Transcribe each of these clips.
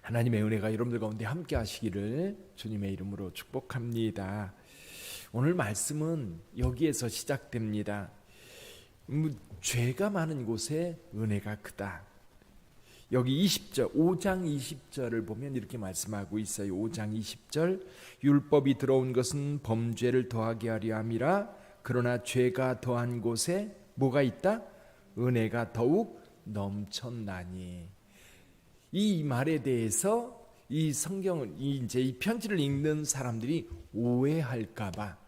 하나님의 은혜가 여러분들 가운데 함께 하시기를 주님의 이름으로 축복합니다. 오늘 말씀은 여기에서 시작됩니다. 죄가 많은 곳에 은혜가 크다. 여기 20절, 5장 20절을 보면 이렇게 말씀하고 있어요. 5장 20절, 율법이 들어온 것은 범죄를 더하게 하려 함이라. 그러나 죄가 더한 곳에 뭐가 있다? 은혜가 더욱 넘쳤나니. 이 말에 대해서 이 성경을 이제 이 편지를 읽는 사람들이 오해할까봐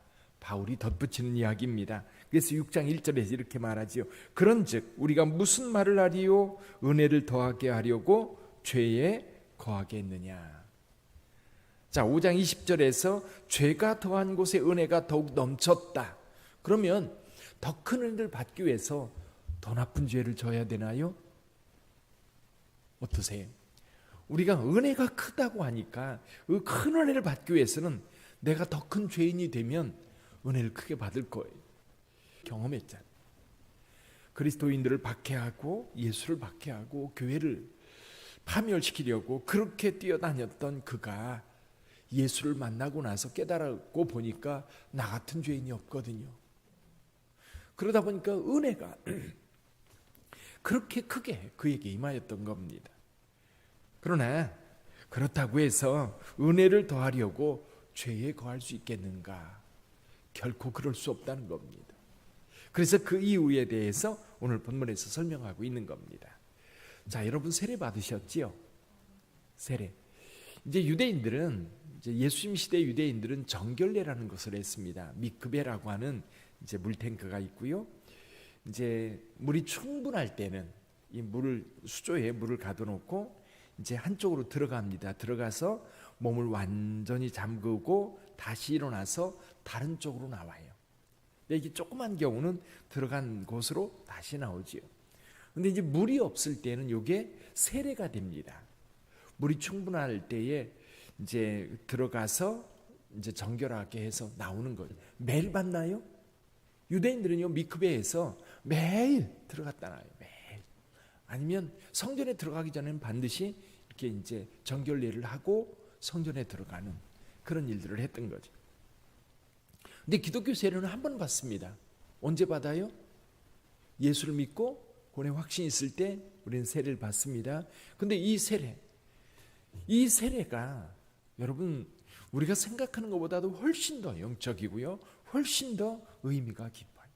바울이 덧붙이는 이야기입니다. 그래서 6장 1절에서 이렇게 말하지요. 그런즉 우리가 무슨 말을 하리요? 은혜를 더하게 하려고 죄에 거하겠느냐. 자, 5장 20절에서 죄가 더한 곳에 은혜가 더욱 넘쳤다. 그러면 더 큰 은혜를 받기 위해서 더 나쁜 죄를 져야 되나요? 어떠세요? 우리가 은혜가 크다고 하니까 그 큰 은혜를 받기 위해서는 내가 더 큰 죄인이 되면 은혜를 크게 받을 거예요. 경험했잖아요. 그리스도인들을 박해하고 예수를 박해하고 교회를 파멸시키려고 그렇게 뛰어다녔던 그가 예수를 만나고 나서 깨달았고 보니까 나 같은 죄인이 없거든요. 그러다 보니까 은혜가 그렇게 크게 그에게 임하였던 겁니다. 그러나 그렇다고 해서 은혜를 더하려고 죄에 거할 수 있겠는가? 결코 그럴 수 없다는 겁니다. 그래서 그 이유에 대해서 오늘 본문에서 설명하고 있는 겁니다. 자, 여러분 세례 받으셨지요? 세례. 이제 유대인들은 이제 예수님 시대 유대인들은 정결례라는 것을 했습니다. 미크베라고 하는 이제 물탱크가 있고요. 이제 물이 충분할 때는 이 물을 수조에 물을 가둬놓고 이제 한쪽으로 들어갑니다. 들어가서 몸을 완전히 잠그고 다시 일어나서 다른 쪽으로 나와요. 이게 조그만 경우는 들어간 곳으로 다시 나오지요. 근데 이제 물이 없을 때는 이게 세례가 됩니다. 물이 충분할 때에 이제 들어가서 이제 정결하게 해서 나오는 거죠. 매일 받나요? 유대인들은요, 미크베에서 매일 들어갔다 나와요. 매일. 아니면 성전에 들어가기 전에는 반드시 이렇게 이제 정결례를 하고 성전에 들어가는 그런 일들을 했던 거죠. 근데 기독교 세례는 한 번 받습니다. 언제 받아요? 예수를 믿고 구원의 확신이 있을 때 우리는 세례를 받습니다. 근데 이 세례가 여러분 우리가 생각하는 것보다도 훨씬 더 영적이고요. 훨씬 더 의미가 깊어요.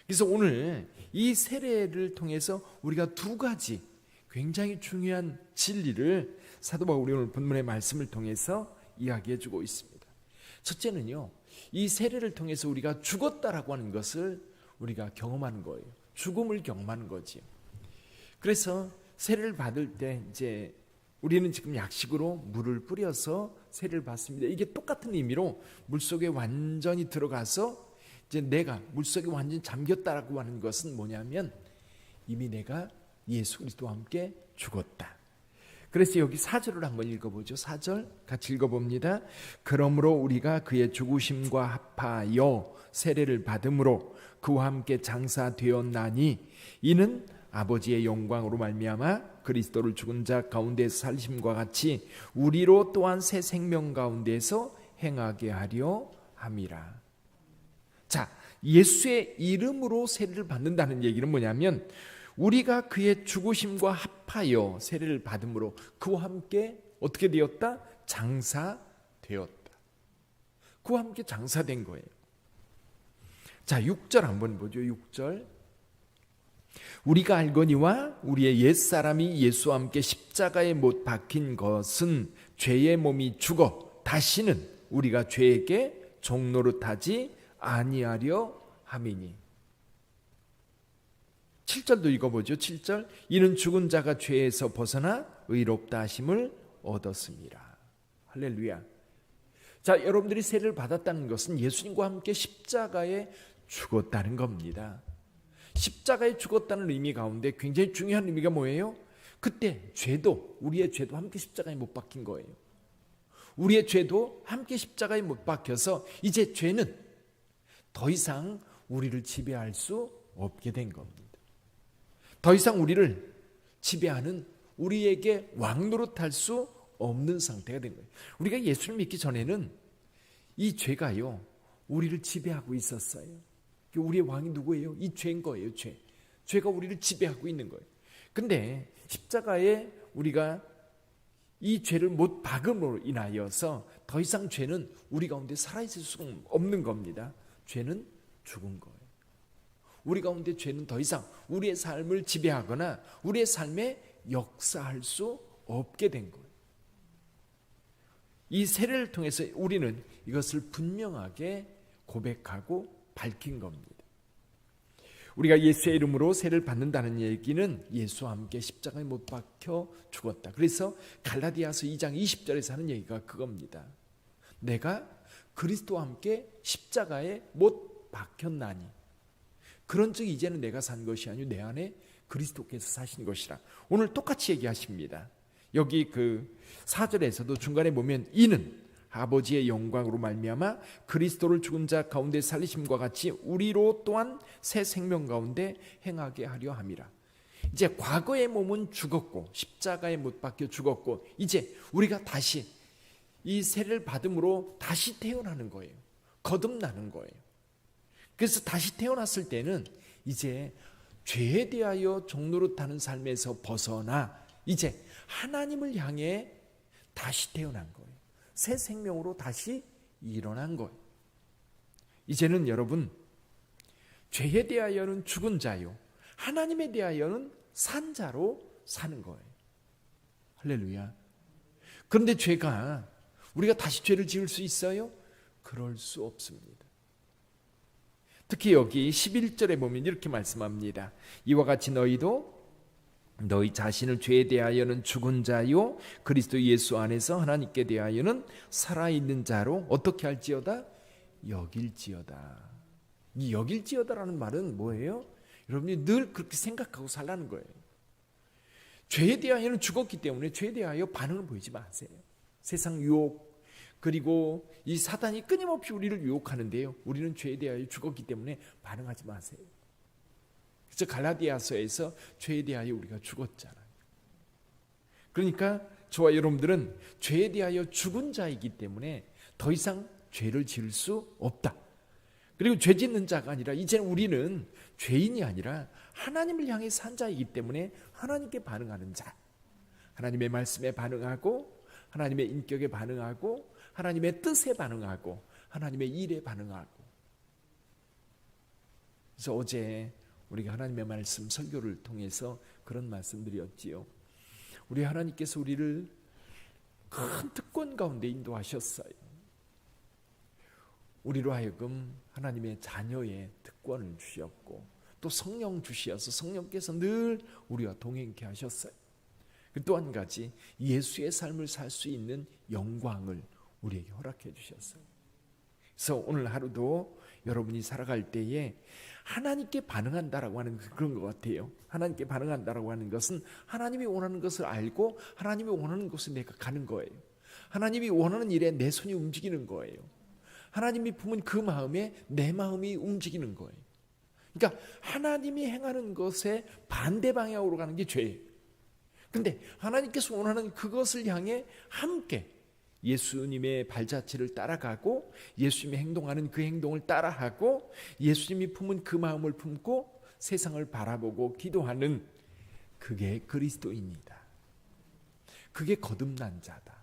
그래서 오늘 이 세례를 통해서 우리가 두 가지 굉장히 중요한 진리를 사도 바울이 오늘 본문의 말씀을 통해서 이야기해 주고 있습니다. 첫째는요, 이 세례를 통해서 우리가 죽었다라고 하는 것을 우리가 경험하는 거예요. 죽음을 경험하는 거지요. 그래서 세례를 받을 때 이제 우리는 지금 약식으로 물을 뿌려서 세례를 받습니다. 이게 똑같은 의미로 물속에 완전히 들어가서 이제 내가 물속에 완전히 잠겼다라고 하는 것은 뭐냐면 이미 내가 예수 그리스도와 함께 죽었다. 그래서 여기 4절을 한번 읽어보죠. 4절 같이 읽어봅니다. 그러므로 우리가 그의 죽으심과 합하여 세례를 받음으로 그와 함께 장사되었나니 이는 아버지의 영광으로 말미암아 그리스도를 죽은 자 가운데서 살리심과 같이 우리로 또한 새 생명 가운데서 행하게 하려 함이라. 자, 예수의 이름으로 세례를 받는다는 얘기는 뭐냐면 우리가 그의 죽으심과 합하여 세례를 받음으로 그와 함께 어떻게 되었다? 장사되었다. 그와 함께 장사된 거예요. 자, 6절 한번 보죠. 6절. 우리가 알거니와 우리의 옛사람이 예수와 함께 십자가에 못 박힌 것은 죄의 몸이 죽어 다시는 우리가 죄에게 종노릇하지 아니하려 함이니. 7절도 읽어보죠. 7절. 이는 죽은 자가 죄에서 벗어나 의롭다 하심을 얻었습니다. 할렐루야. 자, 여러분들이 세례를 받았다는 것은 예수님과 함께 십자가에 죽었다는 겁니다. 십자가에 죽었다는 의미 가운데 굉장히 중요한 의미가 뭐예요? 그때 우리의 죄도 함께 십자가에 못 박힌 거예요. 우리의 죄도 함께 십자가에 못 박혀서 이제 죄는 더 이상 우리를 지배할 수 없게 된 겁니다. 더 이상 우리를 지배하는 우리에게 왕 노릇할 수 없는 상태가 된 거예요. 우리가 예수를 믿기 전에는 이 죄가요, 우리를 지배하고 있었어요. 우리의 왕이 누구예요? 이 죄인 거예요. 죄가 우리를 지배하고 있는 거예요. 근데 십자가에 우리가 이 죄를 못 박음으로 인하여서 더 이상 죄는 우리 가운데 살아있을 수 없는 겁니다. 죄는 죽은 거예요. 우리 가운데 죄는 더 이상 우리의 삶을 지배하거나 우리의 삶에 역사할 수 없게 된 거예요. 이 세례를 통해서 우리는 이것을 분명하게 고백하고 밝힌 겁니다. 우리가 예수의 이름으로 세례를 받는다는 얘기는 예수와 함께 십자가에 못 박혀 죽었다. 그래서 갈라디아서 2장 20절에서 하는 얘기가 그겁니다. 내가 그리스도와 함께 십자가에 못 박혔나니 그런즉 이제는 내가 산 것이 아니요 내 안에 그리스도께서 사신 것이라. 오늘 똑같이 얘기하십니다. 여기 그 4절에서도 중간에 보면 이는 아버지의 영광으로 말미암아 그리스도를 죽은 자 가운데 살리심과 같이 우리로 또한 새 생명 가운데 행하게 하려 함이라. 이제 과거의 몸은 죽었고 십자가에 못 박혀 죽었고 이제 우리가 다시 이 세례를 받음으로 다시 태어나는 거예요. 거듭나는 거예요. 그래서 다시 태어났을 때는 이제 죄에 대하여 종노릇하는 삶에서 벗어나 이제 하나님을 향해 다시 태어난 거예요. 새 생명으로 다시 일어난 거예요. 이제는 여러분 죄에 대하여는 죽은 자요 하나님에 대하여는 산 자로 사는 거예요. 할렐루야. 그런데 죄가 우리가 다시 죄를 지을 수 있어요? 그럴 수 없습니다. 특히 여기 11절에 보면 이렇게 말씀합니다. 이와 같이 너희도 너희 자신을 죄에 대하여는 죽은 자요 그리스도 예수 안에서 하나님께 대하여는 살아있는 자로 어떻게 할지어다? 여길지어다. 이 여길지어다라는 말은 뭐예요? 여러분이 늘 그렇게 생각하고 살라는 거예요. 죄에 대하여는 죽었기 때문에 죄에 대하여 반응을 보이지 마세요. 세상 유혹 그리고 이 사단이 끊임없이 우리를 유혹하는데요, 우리는 죄에 대하여 죽었기 때문에 반응하지 마세요. 그래서 갈라디아서에서 죄에 대하여 우리가 죽었잖아요. 그러니까 저와 여러분들은 죄에 대하여 죽은 자이기 때문에 더 이상 죄를 지을 수 없다. 그리고 죄 짓는 자가 아니라 이제는 우리는 죄인이 아니라 하나님을 향해 산 자이기 때문에 하나님께 반응하는 자, 하나님의 말씀에 반응하고 하나님의 인격에 반응하고 하나님의 뜻에 반응하고 하나님의 일에 반응하고. 그래서 어제 우리가 하나님의 말씀 설교를 통해서 그런 말씀드렸지요. 우리 하나님께서 우리를 큰 특권 가운데 인도하셨어요. 우리로 하여금 하나님의 자녀의 특권을 주셨고 또 성령 주시어서 성령께서 늘 우리와 동행케 하셨어요. 또 한 가지 예수의 삶을 살 수 있는 영광을 우리에게 허락해 주셨어요. 그래서 오늘 하루도 여러분이 살아갈 때에 하나님께 반응한다라고 하는 그런 것 같아요. 하나님께 반응한다라고 하는 것은 하나님이 원하는 것을 알고 하나님이 원하는 곳에 내가 가는 거예요. 하나님이 원하는 일에 내 손이 움직이는 거예요. 하나님이 품은 그 마음에 내 마음이 움직이는 거예요. 그러니까 하나님이 행하는 것에 반대 방향으로 가는 게 죄예요. 근데 하나님께서 원하는 그것을 향해 함께 예수님의 발자취를 따라가고 예수님이 행동하는 그 행동을 따라하고 예수님이 품은 그 마음을 품고 세상을 바라보고 기도하는 그게 그리스도입니다. 그게 거듭난 자다.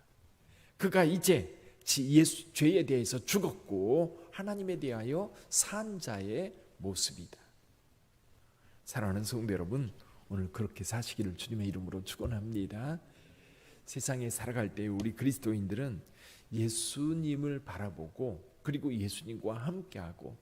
그가 이제 예수 죄에 대해서 죽었고 하나님에 대하여 산 자의 모습이다. 사랑하는 성도 여러분, 오늘 그렇게 사시기를 주님의 이름으로 축원합니다. 세상에 살아갈 때 우리 그리스도인들은 예수님을 바라보고 그리고 예수님과 함께하고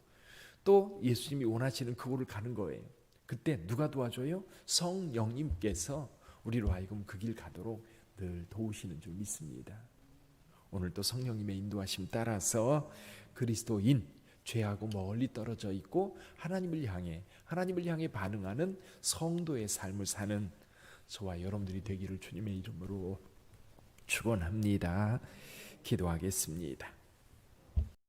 또 예수님이 원하시는 그곳을 가는 거예요. 그때 누가 도와줘요? 성령님께서 우리로 하여금 그 길 가도록 늘 도우시는 줄 믿습니다. 오늘도 성령님의 인도하심 따라서 그리스도인, 죄하고 멀리 떨어져 있고 하나님을 향해 반응하는 성도의 삶을 사는 저와 여러분들이 되기를 주님의 이름으로 축원합니다. 기도하겠습니다.